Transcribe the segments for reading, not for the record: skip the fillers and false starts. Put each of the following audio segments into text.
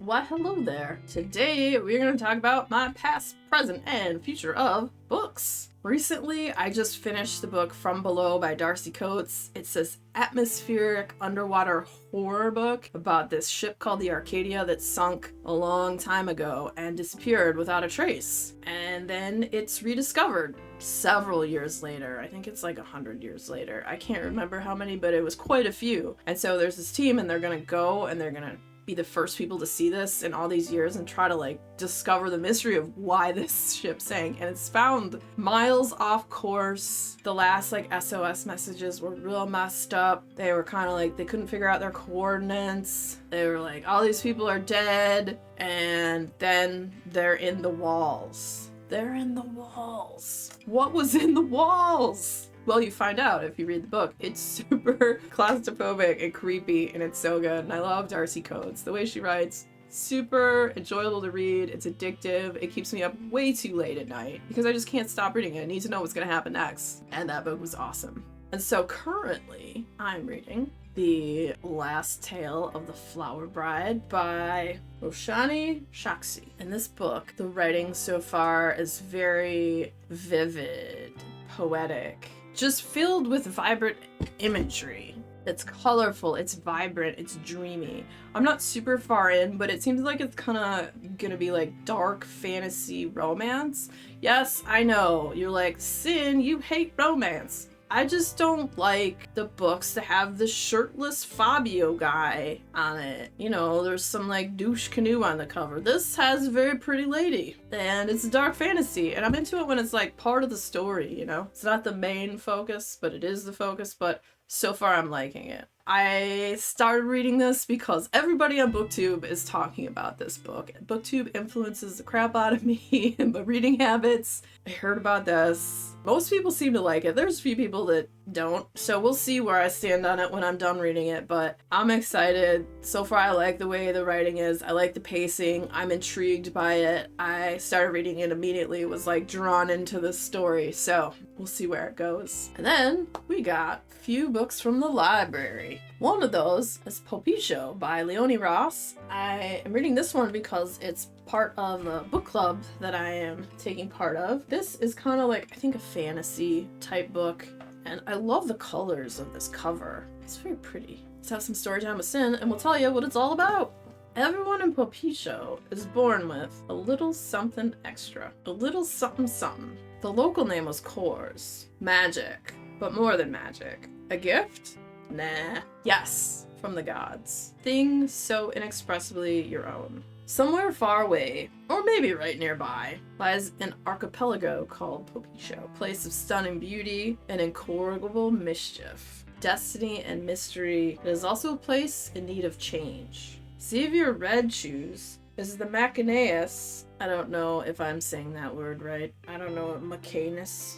Why, hello there. Today we're going to talk about my past, present, and future of books. Recently, I just finished the book From Below by Darcy Coates. It's this atmospheric underwater horror book about this ship called the Arcadia that sunk a long time ago and disappeared without a trace. And then it's rediscovered several years later. I think it's like 100 years later. I can't remember how many, but it was quite a few. And so there's this team and they're going to go and they're going to be the first people to see this in all these years and try to discover the mystery of why this ship sank. And it's found miles off course. The last SOS messages were real messed up. They were kind of they couldn't figure out their coordinates. They were like, all these people are dead. And then they're in the walls. They're in the walls. What was in the walls? Well, you find out if you read the book. It's super claustrophobic and creepy, and it's so good. And I love Darcy Coates. The way she writes, super enjoyable to read. It's addictive. It keeps me up way too late at night because I just can't stop reading it. I need to know what's going to happen next. And that book was awesome. And so currently, I'm reading The Last Tale of the Flower Bride by Roshani Shakshi. In this book, the writing so far is very vivid, poetic, just filled with vibrant imagery. It's colorful, it's vibrant, it's dreamy. I'm not super far in, but it seems like it's kind of gonna be dark fantasy romance. Yes, I know, you're like, Sin, you hate romance. I just don't like the books that have the shirtless Fabio guy on it. You know, there's some douche canoe on the cover. This has a very pretty lady, and it's a dark fantasy, and I'm into it when it's part of the story, you know? It's not the main focus, but it is the focus, but so far I'm liking it. I started reading this because everybody on booktube is talking about this book. Booktube influences the crap out of me and my reading habits. I heard about this. Most people seem to like it. There's a few people that don't. So we'll see where I stand on it when I'm done reading it. But I'm excited. So far I like the way the writing is. I like the pacing. I'm intrigued by it. I started reading it immediately. Was drawn into the story. So we'll see where it goes. And then we got a few books from the library. One of those is Popicho by Leonie Ross. I am reading this one because it's part of a book club that I am taking part of. This is kind of I think a fantasy type book, and I love the colors of this cover. It's very pretty. Let's have some story time with Sin, and we'll tell you what it's all about. Everyone in Popicho is born with a little something extra, a little something something. The local name was Coors. Magic, but more than magic. A gift? Nah. Yes, from the gods. Thing so inexpressibly your own. Somewhere far away, or maybe right nearby, lies an archipelago called Popicho, a place of stunning beauty and incorrigible mischief, destiny and mystery. It is also a place in need of change. Xavier Red Shoes is the Macaneus. I don't know if I'm saying that word right. I don't know what McAnus.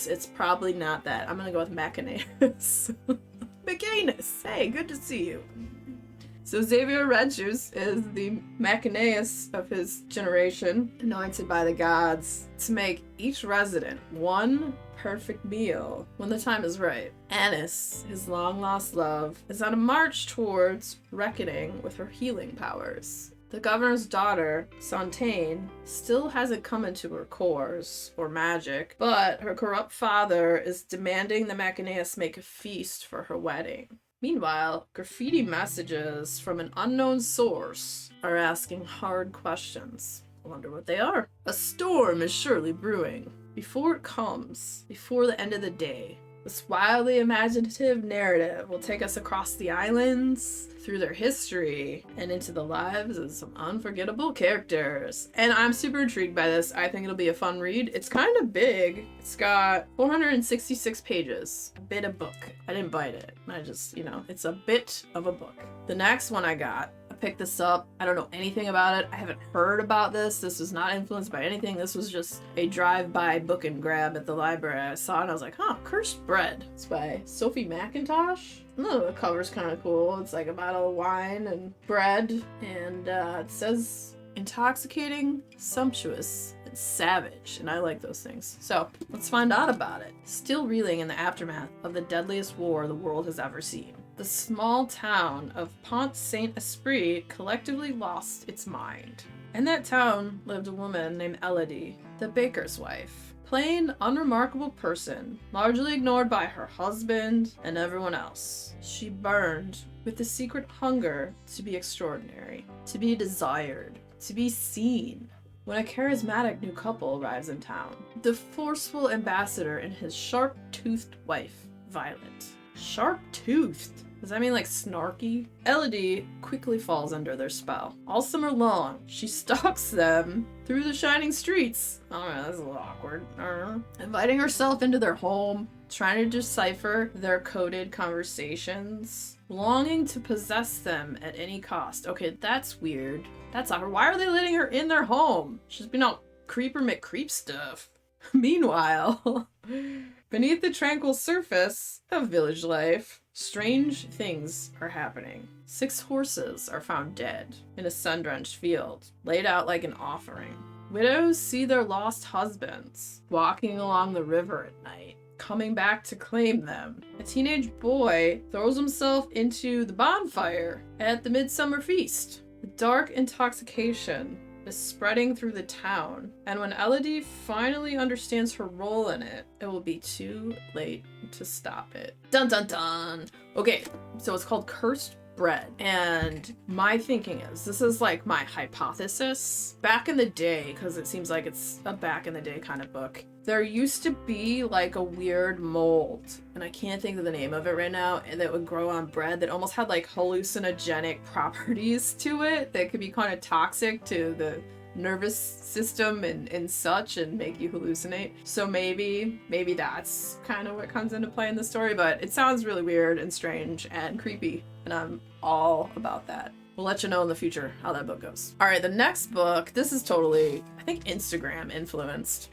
It's probably not that. I'm gonna go with Macaneus. McAnus. Hey, good to see you. So Xavier Red Shoes is the Macaneus of his generation, anointed by the gods to make each resident one perfect meal when the time is right. Anis, his long-lost love, is on a march towards reckoning with her healing powers. The governor's daughter, Sontaine, still hasn't come into her cores, or magic, but her corrupt father is demanding the Macaneus make a feast for her wedding. Meanwhile, graffiti messages from an unknown source are asking hard questions. I wonder what they are. A storm is surely brewing. Before it comes, before the end of the day, this wildly imaginative narrative will take us across the islands, through their history, and into the lives of some unforgettable characters. And I'm super intrigued by this. I think it'll be a fun read. It's kind of big. It's got 466 pages. A bit of book. I didn't bite it. I just, it's a bit of a book. The next one I picked this up. I don't know anything about it. I haven't heard about this. This was not influenced by anything. This was just a drive-by book and grab at the library. I saw it and I was like, Cursed Bread. It's by Sophie McIntosh. Oh, the cover's kind of cool. It's a bottle of wine and bread, and it says intoxicating, sumptuous, and savage, and I like those things. So let's find out about it. Still reeling in the aftermath of the deadliest war the world has ever seen. The small town of Pont Saint-Esprit collectively lost its mind. In that town lived a woman named Elodie, the baker's wife. Plain, unremarkable person, largely ignored by her husband and everyone else. She burned with the secret hunger to be extraordinary, to be desired, to be seen. When a charismatic new couple arrives in town, the forceful ambassador and his sharp-toothed wife, Violet. Sharp-toothed? Does that mean like snarky? Elodie quickly falls under their spell. All summer long, she stalks them through the shining streets. Oh, that's a little awkward. Inviting herself into their home, trying to decipher their coded conversations, longing to possess them at any cost. Okay, that's weird. That's awkward. Why are they letting her in their home? She's been all creeper McCreep stuff. Meanwhile, beneath the tranquil surface of village life, strange things are happening. 6 horses are found dead in a sun-drenched field, laid out like an offering. Widows see their lost husbands walking along the river at night, coming back to claim them. A teenage boy throws himself into the bonfire at the midsummer feast. The dark intoxication is spreading through the town, and when Elodie finally understands her role in it, it will be too late to stop it. Dun dun dun! Okay, so it's called Cursed Bread, and my thinking is, this is like my hypothesis. Back in the day, because it seems like it's a back in the day kind of book, there used to be like a weird mold, and I can't think of the name of it right now, and that would grow on bread that almost had like hallucinogenic properties to it that could be kind of toxic to the nervous system and such and make you hallucinate. So maybe that's kind of what comes into play in the story, but it sounds really weird and strange and creepy, and I'm all about that. We'll let you know in the future how that book goes. All right, the next book, this is totally, I think, Instagram influenced.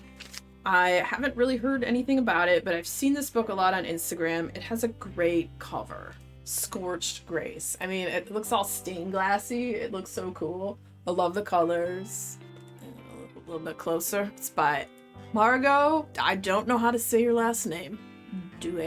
I haven't really heard anything about it, but I've seen this book a lot on Instagram. It has a great cover. Scorched Grace. I mean, it looks all stained glassy. It looks so cool. I love the colors. A little bit closer. It's by Margot. I don't know how to say your last name. Do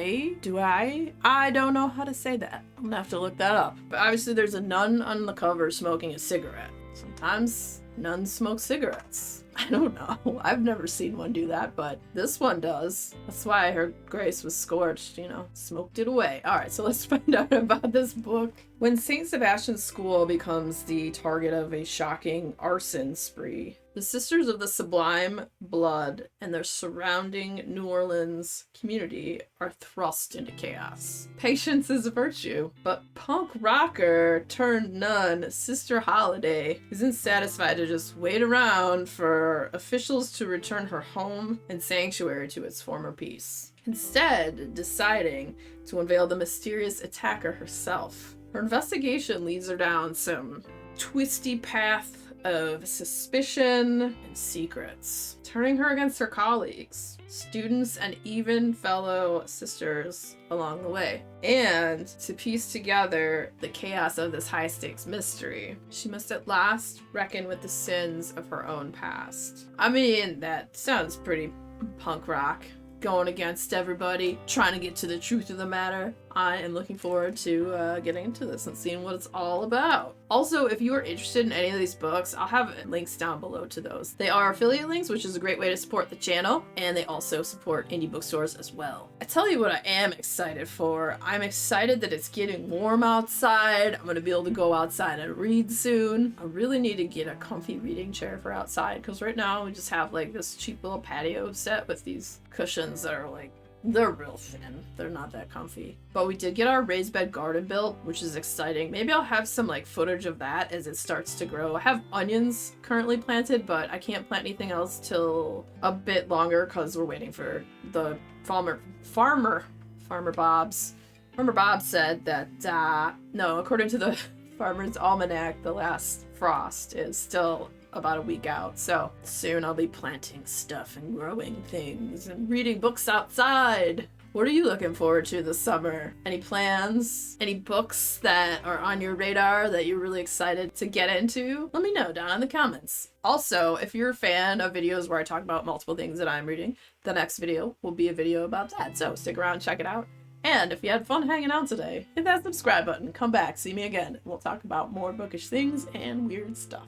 I? I don't know how to say that. I'm gonna have to look that up. But obviously there's a nun on the cover smoking a cigarette. Sometimes nuns smoke cigarettes. I don't know. I've never seen one do that, but this one does. That's why her grace was scorched, smoked it away. All right, so let's find out about this book. When St. Sebastian's School becomes the target of a shocking arson spree, the Sisters of the Sublime Blood and their surrounding New Orleans community are thrust into chaos. Patience is a virtue, but punk rocker turned nun Sister Holiday isn't satisfied to just wait around for officials to return her home and sanctuary to its former peace. Instead, deciding to unveil the mysterious attacker herself. Her investigation leads her down some twisty path of suspicion and secrets, turning her against her colleagues, students, and even fellow sisters along the way. And to piece together the chaos of this high-stakes mystery, she must at last reckon with the sins of her own past. I mean, that sounds pretty punk rock. Going against everybody, trying to get to the truth of the matter. I am looking forward to getting into this and seeing what it's all about. Also, if you are interested in any of these books, I'll have links down below to those. They are affiliate links, which is a great way to support the channel, and they also support indie bookstores as well. I tell you what I am excited for. I'm excited that it's getting warm outside. I'm going to be able to go outside and read soon. I really need to get a comfy reading chair for outside, because right now we just have like this cheap little patio set with these cushions that are like, they're real thin. They're not that comfy. But we did get our raised bed garden built, which is exciting. Maybe I'll have some like footage of that as it starts to grow. I have onions currently planted, but I can't plant anything else till a bit longer because we're waiting for the Farmer Bob's. Farmer Bob said that, no, according to the Farmer's Almanac, the last frost is still about a week out, so soon I'll be planting stuff and growing things and reading books outside. What are you looking forward to this summer? Any plans? Any books that are on your radar that you're really excited to get into? Let me know down in the comments. Also, if you're a fan of videos where I talk about multiple things that I'm reading, the next video will be a video about that, so stick around, check it out, And if you had fun hanging out today, hit that subscribe button, come back, see me again, and we'll talk about more bookish things and weird stuff.